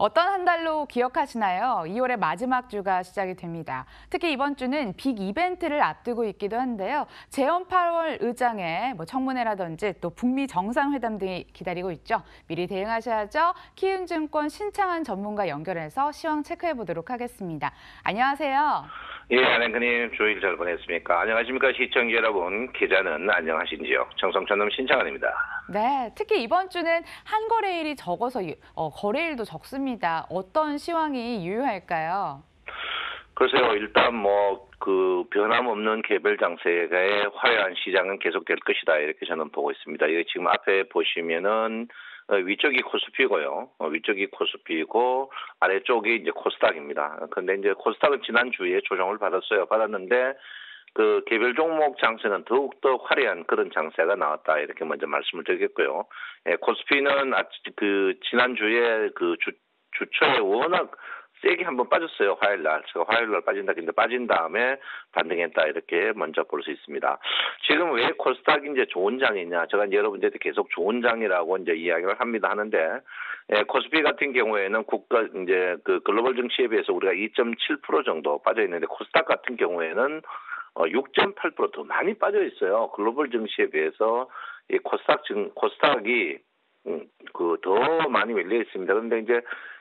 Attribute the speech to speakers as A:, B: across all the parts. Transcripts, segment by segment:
A: 어떤 한 달로 기억하시나요? 2월의 마지막 주가 시작이 됩니다. 특히 이번 주는 빅 이벤트를 앞두고 있기도 한데요. 재원 8월 의장의 청문회라든지 또 북미 정상회담 등이 기다리고 있죠. 미리 대응하셔야죠. 키움증권 신창한 전문가 연결해서 시황 체크해 보도록 하겠습니다. 안녕하세요.
B: 예, 안행크님 주일 잘 보냈습니까? 안녕하십니까 시청자 여러분. 계좌는 안녕하신지요? 청성천남 신창환입니다.
A: 네, 특히 이번 주는 한 거래일이 적어서 거래일도 적습니다. 어떤 시황이 유효할까요?
B: 글쎄요, 일단 변함없는 개별 장세의 화려한 시장은 계속될 것이다 이렇게 저는 보고 있습니다. 이게 지금 앞에 보시면은 위쪽이 코스피고요. 위쪽이 코스피고 아래쪽이 이제 코스닥입니다. 근데 이제 코스닥은 지난주에 조정을 받았어요. 받았는데 그 개별 종목 장세는 더욱더 화려한 그런 장세가 나왔다 이렇게 먼저 말씀을 드리겠고요. 예, 코스피는 지난주에 주초에 워낙 세게 한번 빠졌어요. 화요일날. 제가 화요일날 빠진다 근데 빠진 다음에 반등했다 이렇게 먼저 볼 수 있습니다. 지금 왜 코스닥이 이제 좋은 장이냐? 제가 여러분들한테 계속 좋은 장이라고 이제 이야기를 합니다 하는데, 예, 코스피 같은 경우에는 글로벌 증시에 비해서 우리가 2.7% 정도 빠져 있는데 코스닥 같은 경우에는 6.8%더 많이 빠져 있어요. 글로벌 증시에 비해서 이 코스닥이 더 많이 밀려 있습니다. 그런데 이제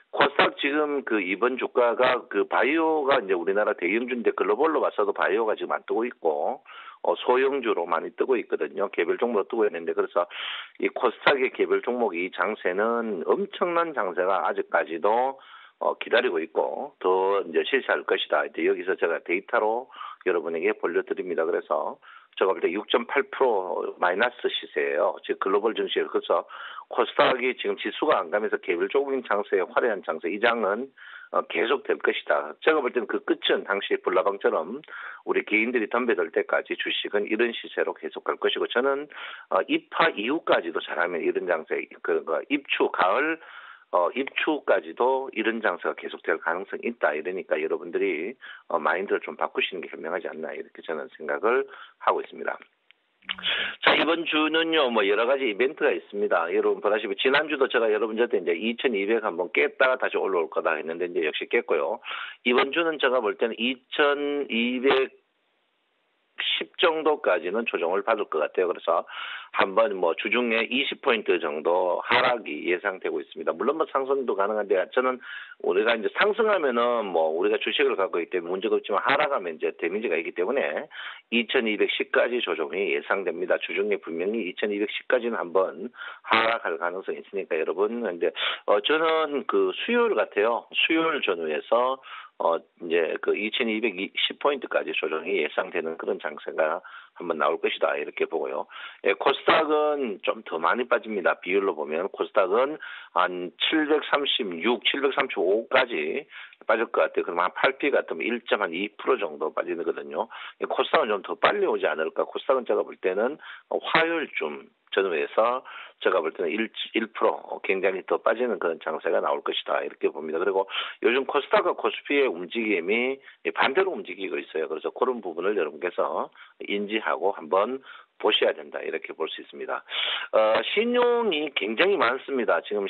B: 코스닥 지금 이번 주가가 바이오가 이제 우리나라 대형주인데 글로벌로 봤어도 바이오가 지금 안 뜨고 있고 소형주로 많이 뜨고 있거든요. 개별 종목으로 뜨고 있는데 그래서 이 코스닥의 개별 종목 이 장세는 엄청난 장세가 아직까지도 기다리고 있고 더 이제 실시할 것이다. 이제 여기서 제가 데이터로 여러분에게 보여드립니다. 그래서 제가 볼 때 6.8% 마이너스 시세예요. 지금 글로벌 증시에. 그래서 코스닥이 지금 지수가 안 가면서 개별적인 장세의 화려한 장세 이 장은 계속 될 것이다. 제가 볼 때는 그 끝은 당시 불나방처럼 우리 개인들이 덤벼들 때까지 주식은 이런 시세로 계속 갈 것이고 저는 입하 이후까지도 잘하면 이런 장세 가을 입추까지도 이런 장세가 계속될 가능성이 있다. 이러니까 여러분들이 마인드를 좀 바꾸시는 게 현명하지 않나 이렇게 저는 생각을 하고 있습니다. 자, 이번 주는요, 여러 가지 이벤트가 있습니다. 여러분 보다시피 지난주도 제가 여러분들한테 이제 2200 한번 깼다가 다시 올라올 거다 했는데 이제 역시 깼고요. 이번 주는 제가 볼 때는 2210 정도까지는 조정을 받을 것 같아요. 그래서 한번 주중에 20포인트 정도 하락이 예상되고 있습니다. 물론 상승도 가능한데 저는 우리가 이제 상승하면은 우리가 주식을 갖고 있기 때문에 문제가 없지만 하락하면 이제 데미지가 있기 때문에 2210까지 조정이 예상됩니다. 주중에 분명히 2210까지는 한번 하락할 가능성이 있으니까 여러분 근데 저는 수요일 같아요. 수요일 전후에서 이제 2220포인트까지 조정이 예상되는 그런 장세가 한번 나올 것이다 이렇게 보고요. 예, 코스닥은 좀 더 많이 빠집니다. 비율로 보면 코스닥은 한 736, 735까지 빠질 것 같아요. 그럼 한 8피 같으면 1.2% 정도 빠지거든요. 코스닥은 좀 더 빨리 오지 않을까. 코스닥은 제가 볼 때는 화요일쯤 전후에서 제가 볼 때는 1% 굉장히 더 빠지는 그런 장세가 나올 것이다 이렇게 봅니다. 그리고 요즘 코스닥과 코스피의 움직임이 반대로 움직이고 있어요. 그래서 그런 부분을 여러분께서 인지하고 한번 보셔야 된다 이렇게 볼 수 있습니다. 신용이 굉장히 많습니다. 지금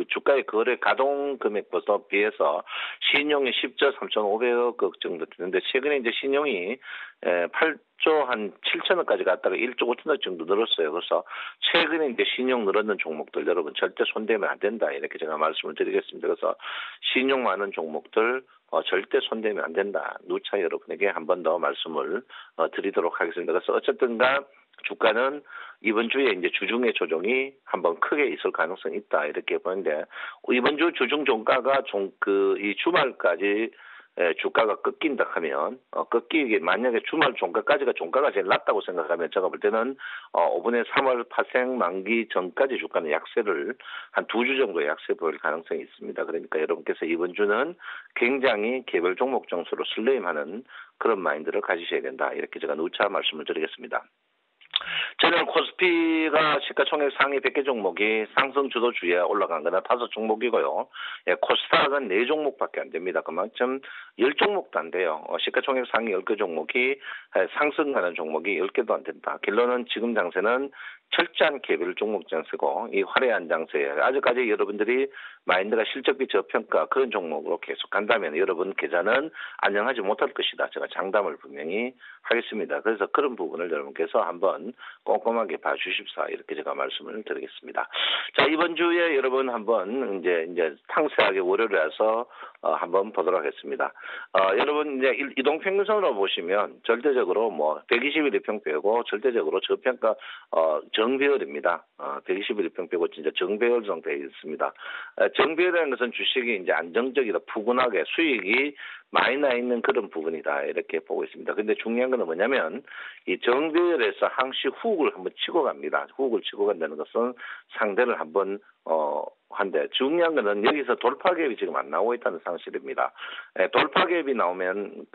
B: 주가의 거래 가동 금액보다 비해서 신용이 10조 3,500억 정도 되는데 최근에 이제 신용이 8조 한 7천억까지 갔다가 1조 5천억 정도 늘었어요. 그래서 최근에 이제 신용 늘었는 종목들 여러분 절대 손대면 안 된다 이렇게 제가 말씀을 드리겠습니다. 그래서 신용 많은 종목들 절대 손대면 안 된다. 누차 여러분에게 한 번 더 말씀을 드리도록 하겠습니다. 그래서 어쨌든가 주가는 이번 주에 이제 주중에 조정이 한번 크게 있을 가능성이 있다 이렇게 보는데 이번 주 주중 종가가 이 주말까지 주가가 꺾인다 하면 만약에 주말 종가가 제일 낮다고 생각하면 제가 볼 때는 이번에 3월 파생 만기 전까지 주가는 약세를 한 2주 정도 약세 보일 가능성이 있습니다. 그러니까 여러분께서 이번 주는 굉장히 개별 종목 점수로 슬레임하는 그런 마인드를 가지셔야 된다. 이렇게 제가 누차 말씀을 드리겠습니다. 저는 코스피가 시가총액 상위 100개 종목이 상승 주도주에 올라간 거나 5종목이고요. 예, 코스닥은 4종목밖에 안 됩니다. 그만큼 10종목도 안 돼요. 시가총액 상위 10개 종목이 상승하는 종목이 10개도 안 된다. 결론은 지금 장세는 철저한 개별 종목 장세고 이 화려한 장세 아직까지 여러분들이 마인드가 실적비 저평가 그런 종목으로 계속 간다면 여러분 계좌는 안정하지 못할 것이다. 제가 장담을 분명히 하겠습니다. 그래서 그런 부분을 여러분께서 한번 꼼꼼하게 봐주십사 이렇게 제가 말씀을 드리겠습니다. 자 이번 주에 여러분 한번 이제 상세하게 월요일에서 한번 보도록 하겠습니다. 여러분 이제 이동평균선으로 보시면 절대적으로 뭐 120일 이평표고 절대적으로 저평가 정배열입니다. 120일 이평표고 진짜 정배열 상태에 있습니다. 정배열이라는 것은 주식이 이제 안정적이다, 푸근하게 수익이 많이 나 있는 그런 부분이다 이렇게 보고 있습니다. 근데 중요한 건 뭐냐면 이 정배열에서 항시 훅을 한번 치고 갑니다. 훅을 치고 간다는 것은 상대를 한번 한데 중요한 거는 여기서 돌파갭이 지금 안 나오고 있다는 사실입니다. 돌파갭이 나오면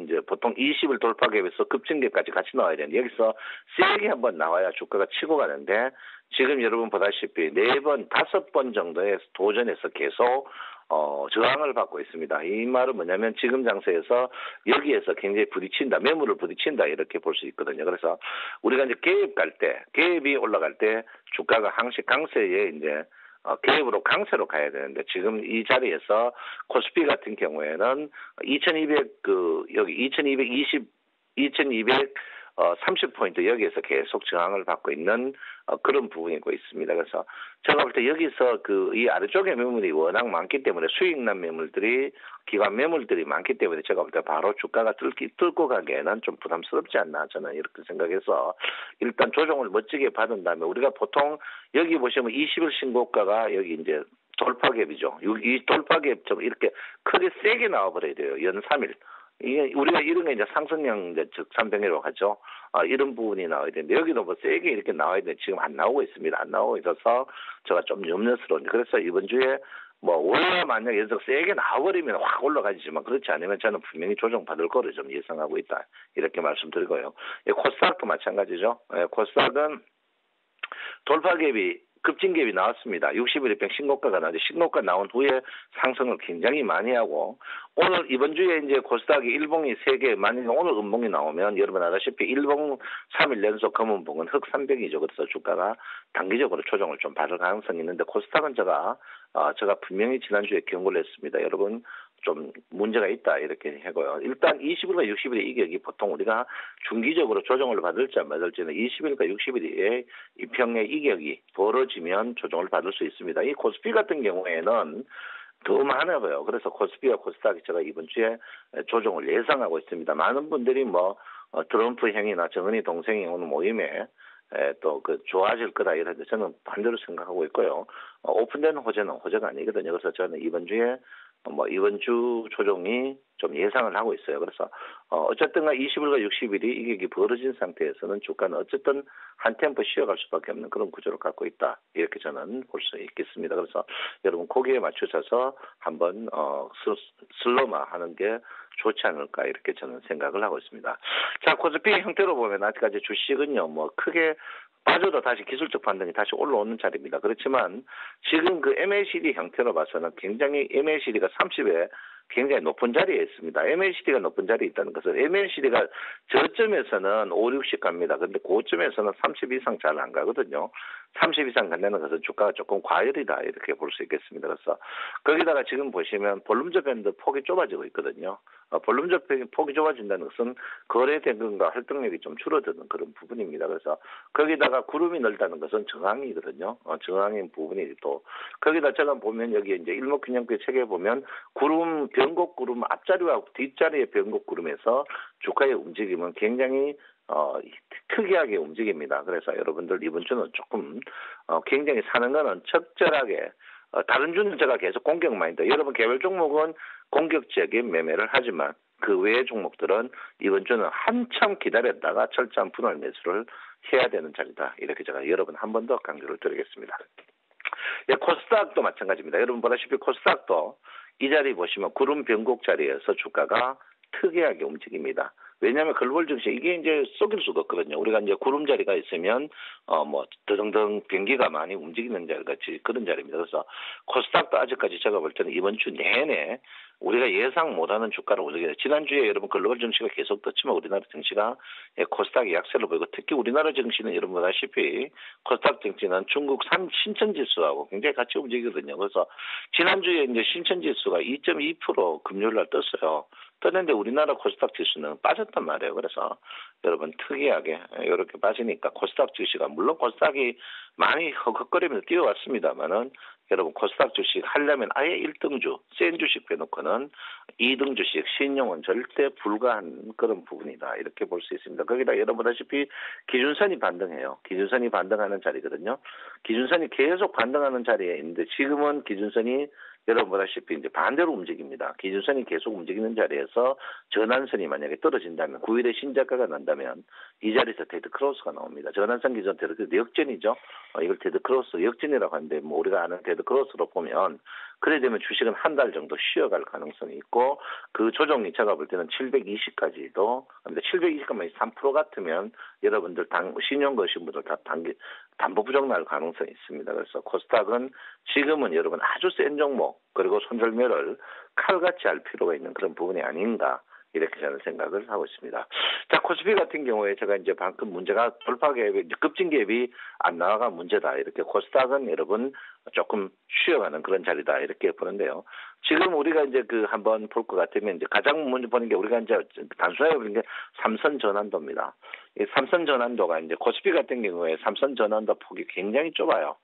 B: 이제 보통 20일 돌파갭에서 급증갭까지 같이 나와야 되는데 여기서 세게 한번 나와야 주가가 치고 가는데 지금 여러분 보다시피 4번, 5번 정도의 도전에서 계속 저항을 받고 있습니다. 이 말은 뭐냐면 지금 장세에서 여기에서 굉장히 부딪힌다, 매물을 부딪힌다 이렇게 볼 수 있거든요. 그래서 우리가 이제 개입이 올라갈 때 주가가 항시 강세에 이제 개입으로 강세로 가야 되는데 지금 이 자리에서 코스피 같은 경우에는 2230포인트 여기에서 계속 저항을 받고 있는 그런 부분이고 있습니다. 그래서 제가 볼 때 여기서 이 아래쪽에 매물이 워낙 많기 때문에 수익난 매물들이 기관 매물들이 많기 때문에 제가 볼 때 바로 주가가 뚫고 가기에는 좀 부담스럽지 않나 저는 이렇게 생각해서 일단 조정을 멋지게 받은 다음에 우리가 보통 여기 보시면 20일 신고가가 여기 이제 돌파갭이죠. 이 돌파갭 좀 이렇게 크게 세게 나와버려야 돼요. 연 3일. 이게 우리가 이런 게 이제 상승형 이제 적산병이라고 하죠. 이런 부분이 나와야 되는데 여기도 뭐 세게 이렇게 나와야 되는데 지금 안 나오고 있습니다. 안 나오고 있어서 제가 좀 염려스러운데 그래서 이번 주에 뭐 원래 만약 계속 세게 나와버리면 확 올라가지만 그렇지 않으면 저는 분명히 조정받을 거를 좀 예상하고 있다. 이렇게 말씀드리고요. 코스닥도 마찬가지죠. 코스닥은 돌파갭이 급진갭이 나왔습니다. 60일 이평 신고가가 나왔는데 신고가 나온 후에 상승을 굉장히 많이 하고 오늘 이번 주에 이제 코스닥이 일봉이 3개 만약에 오늘 음봉이 나오면 여러분 아다시피 일봉 3일 연속 검은봉은 흑 300이죠. 그래서 주가가 단기적으로 조정을 좀 받을 가능성이 있는데 코스닥은 제가 분명히 지난주에 경고를 했습니다. 여러분 좀 문제가 있다 이렇게 하고요. 일단 20일과 60일의 이격이 보통 우리가 중기적으로 조정을 받을지 안 받을지는 20일과 60일의 이평의 이격이 벌어지면 조정을 받을 수 있습니다. 이 코스피 같은 경우에는 더 많아요. 그래서 코스피와 코스닥이 제가 이번 주에 조정을 예상하고 있습니다. 많은 분들이 트럼프 형이나 정은희 동생이 오는 모임에 또 좋아질 거다 이런데 저는 반대로 생각하고 있고요. 오픈되는 호재는 호재가 아니거든요. 그래서 저는 이번 주에 이번 주 조정이 좀 예상을 하고 있어요. 그래서 어쨌든가 20일과 60일이 이격이 벌어진 상태에서는 주가는 어쨌든 한 템포 쉬어갈 수밖에 없는 그런 구조를 갖고 있다. 이렇게 저는 볼 수 있겠습니다. 그래서 여러분 거기에 맞추셔서 한번 슬로마 하는 게 좋지 않을까 이렇게 저는 생각을 하고 있습니다. 자, 코스피 형태로 보면 아직까지 주식은요 크게 빠져도 다시 기술적 반등이 다시 올라오는 자리입니다. 그렇지만 지금 MACD 형태로 봐서는 굉장히 MACD가 30에 굉장히 높은 자리에 있습니다. MACD가 높은 자리에 있다는 것은 MACD가 저점에서는 5, 60 갑니다. 그런데 고점에서는 30 이상 잘 안 가거든요. 30 이상 간다는 것은 주가가 조금 과열이다 이렇게 볼 수 있겠습니다. 그래서 거기다가 지금 보시면 볼륨적 밴드 폭이 좁아지고 있거든요. 볼륨적 폭이 좁아진다는 것은 거래 대금과 활동력이 좀 줄어드는 그런 부분입니다. 그래서 거기다가 구름이 넓다는 것은 저항이거든요. 저항인 부분이 또 거기다 제가 보면 여기 이제 일목균형표 책에 보면 변곡 구름 앞자리와 뒷자리의 변곡 구름에서 주가의 움직임은 굉장히 특이하게 움직입니다. 그래서 여러분들 이번 주는 조금 굉장히 사는 거는 적절하게 다른 주는 제가 계속 공격 마인드. 여러분 개별 종목은 공격적인 매매를 하지만 그 외의 종목들은 이번 주는 한참 기다렸다가 철저한 분할 매수를 해야 되는 자리다. 이렇게 제가 여러분 한 번 더 강조를 드리겠습니다. 코스닥도 마찬가지입니다. 여러분 보다시피 코스닥도 이 자리 보시면 구름 변곡 자리에서 주가가 특이하게 움직입니다. 왜냐하면 글로벌 증시 이게 이제 속일 수가 없거든요. 우리가 이제 구름 자리가 있으면 드등등 변기가 많이 움직이는 자리 같이 그런 자리입니다. 그래서 코스닥도 아직까지 제가 볼 때는 이번 주 내내 우리가 예상 못하는 주가를 올리게 지난주에 여러분 글로벌 증시가 계속 떴지만 우리나라 증시가 코스닥이 약세를 보이고 특히 우리나라 증시는 여러분 보다시피 코스닥 증시는 중국 신천 지수하고 굉장히 같이 움직이거든요. 그래서 지난주에 이제 신천 지수가 2.2% 금요일 날 떴어요. 떴는데 우리나라 코스닥 지수는 빠졌단 말이에요. 그래서 여러분 특이하게 이렇게 빠지니까 코스닥 지수가 물론 코스닥이 많이 헉헉거리면서 뛰어왔습니다만은 여러분 코스닥 주식 하려면 아예 1등주 센 주식 빼놓고는 2등 주식 신용은 절대 불가한 그런 부분이다 이렇게 볼 수 있습니다. 거기다 여러분 보다시피 기준선이 반등해요. 기준선이 반등하는 자리거든요. 기준선이 계속 반등하는 자리에 있는데 지금은 기준선이 여러분 보다시피 이제 반대로 움직입니다. 기준선이 계속 움직이는 자리에서 전환선이 만약에 떨어진다면 9일에 신저가가 난다면 이 자리에서 데드크로스가 나옵니다. 전환선 기준 데드크로스 역전이죠. 이걸 데드크로스 역전이라고 하는데 뭐 우리가 아는 데드크로스로 보면 그래 되면 주식은 한 달 정도 쉬어갈 가능성이 있고 그 조정이 제가 볼 때는 720까지도 720까지 3% 같으면 여러분들 신용 거신 분들 다 담보 부족 날 가능성이 있습니다. 그래서 코스닥은 지금은 여러분 아주 센 종목 그리고 손절매를 칼같이 할 필요가 있는 그런 부분이 아닌가 이렇게 저는 생각을 하고 있습니다. 자, 코스피 같은 경우에 제가 이제 방금 문제가 돌파갭이 급진갭이 안 나와가 문제다. 이렇게 코스닥은 여러분 조금 쉬어가는 그런 자리다. 이렇게 보는데요. 지금 우리가 이제 한번 볼 것 같으면 이제 가장 먼저 보는 게 우리가 이제 단순하게 보는 게 삼선 전환도입니다. 이 삼선 전환도가 이제 코스피 같은 경우에 삼선 전환도 폭이 굉장히 좁아요.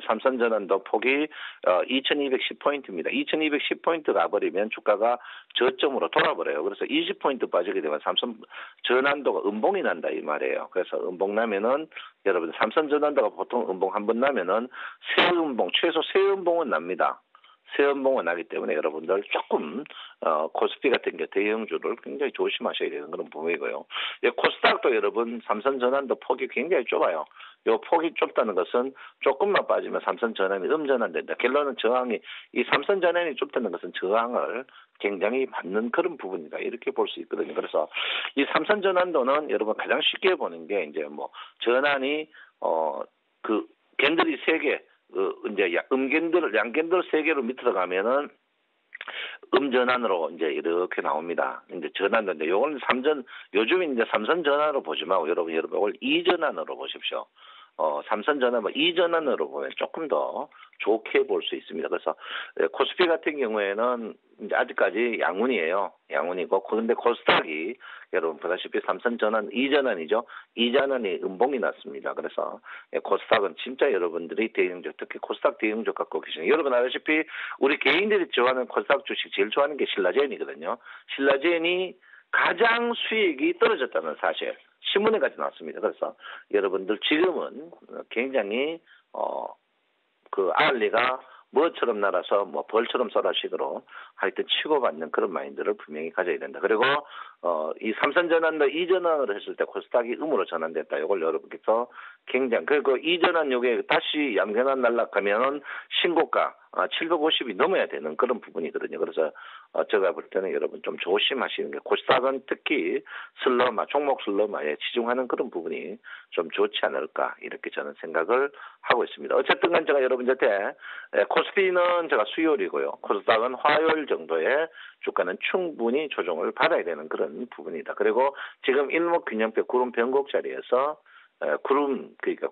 B: 삼선 전환도 폭이 2210포인트입니다. 2210포인트 가버리면 주가가 저점으로 돌아버려요. 그래서 20포인트 빠지게 되면 삼선 전환도가 음봉이 난다 이 말이에요. 그래서 음봉 나면은 여러분 삼선 전환도가 보통 음봉 한 번 나면은 새 음봉 최소 새 음봉은 납니다. 새 음봉은 나기 때문에 여러분들 조금 코스피 같은 게 대형주를 굉장히 조심하셔야 되는 그런 부분이고요. 코스닥도 여러분 삼선 전환도 폭이 굉장히 좁아요. 요 폭이 좁다는 것은 조금만 빠지면 삼선 전환이 음전환된다. 결론은 저항이 이 삼선 전환이 좁다는 것은 저항을 굉장히 받는 그런 부분이다. 이렇게 볼 수 있거든요. 그래서 이 삼선 전환도는 여러분 가장 쉽게 보는 게 이제 뭐 전환이 캔들이 3개 이제 양캔들 3개로 밑으로 가면은 음전환으로 이제 이렇게 나옵니다. 이제 전환인데 요거는 요즘 이제 삼선 전환으로 보지 말고 여러분 이걸 이전환으로 보십시오. 삼선 전환, 이전환으로 보면 조금 더 좋게 볼 수 있습니다. 그래서 코스피 같은 경우에는 이제 아직까지 양운이에요. 양운이고 그런데 코스닥이 여러분 보다시피 삼선 전환, 이전환이죠. 이전환이 음봉이 났습니다. 그래서 코스닥은 진짜 여러분들이 대형주, 특히 코스닥 대형주 갖고 계시는 여러분 아시다시피 우리 개인들이 좋아하는 코스닥 주식 제일 좋아하는 게 신라젠이거든요. 신라젠이 가장 수익이 떨어졌다는 사실. 신문에까지 나왔습니다. 그래서 여러분들 지금은 굉장히 알리가 뭐처럼 날아서 뭐 벌처럼 쏘라식으로 하여튼 치고받는 그런 마인드를 분명히 가져야 된다. 그리고 이 삼선 전환도 이전환을 했을 때 코스닥이 음으로 전환됐다. 이걸 여러분께서 굉장히 그리고 이전환 요게 다시 양전환 날락하면은 신고가 750이 넘어야 되는 그런 부분이거든요. 그래서 제가 볼 때는 여러분 좀 조심하시는 게 코스닥은 특히 종목 슬러마에 치중하는 그런 부분이 좀 좋지 않을까 이렇게 저는 생각을 하고 있습니다. 어쨌든 간 제가 여러분한테 코스피는 제가 수요일이고요. 코스닥은 화요일 정도의 주가는 충분히 조정을 받아야 되는 그런 부분이다. 그리고 지금 일목균형표 구름 변곡 자리에서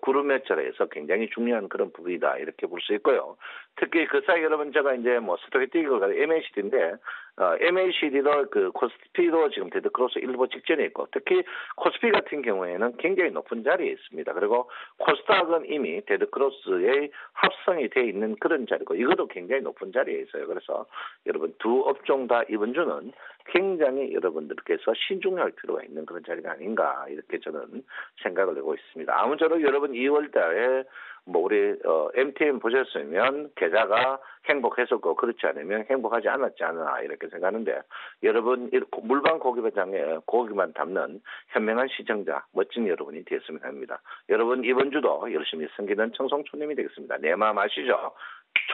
B: 구름의 자리에서 굉장히 중요한 그런 부분이다. 이렇게 볼 수 있고요. 특히 그 사이 여러분 제가 이제 스토캐틱을 MACD인데, MACD도 코스피도 지금 데드크로스 일부 직전에 있고, 특히 코스피 같은 경우에는 굉장히 높은 자리에 있습니다. 그리고 코스닥은 이미 데드크로스의 합성이 되어 있는 그런 자리고, 이것도 굉장히 높은 자리에 있어요. 그래서 여러분 두 업종 다 이번 주는 굉장히 여러분들께서 신중할 필요가 있는 그런 자리가 아닌가, 이렇게 저는 생각을 하고 있습니다. 아무쪼록 여러분 2월 달에 우리 MTM 보셨으면 계좌가 행복했었고 그렇지 않으면 행복하지 않았지 않나 이렇게 생각하는데 여러분 물방 고기배장에 고기만 담는 현명한 시청자 멋진 여러분이 되었으면 합니다. 여러분 이번 주도 열심히 섬기는 청송촌님이 되겠습니다. 내 마음 아시죠?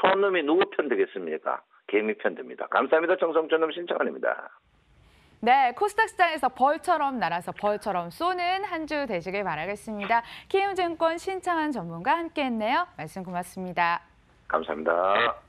B: 촌놈이 누구 편 되겠습니까? 개미 편 됩니다. 감사합니다. 청송촌놈 신청합니다.
A: 네, 코스닥 시장에서 벌처럼 날아서 벌처럼 쏘는 한 주 되시길 바라겠습니다. 키움증권 신창한 전문가 함께했네요. 말씀 고맙습니다.
B: 감사합니다.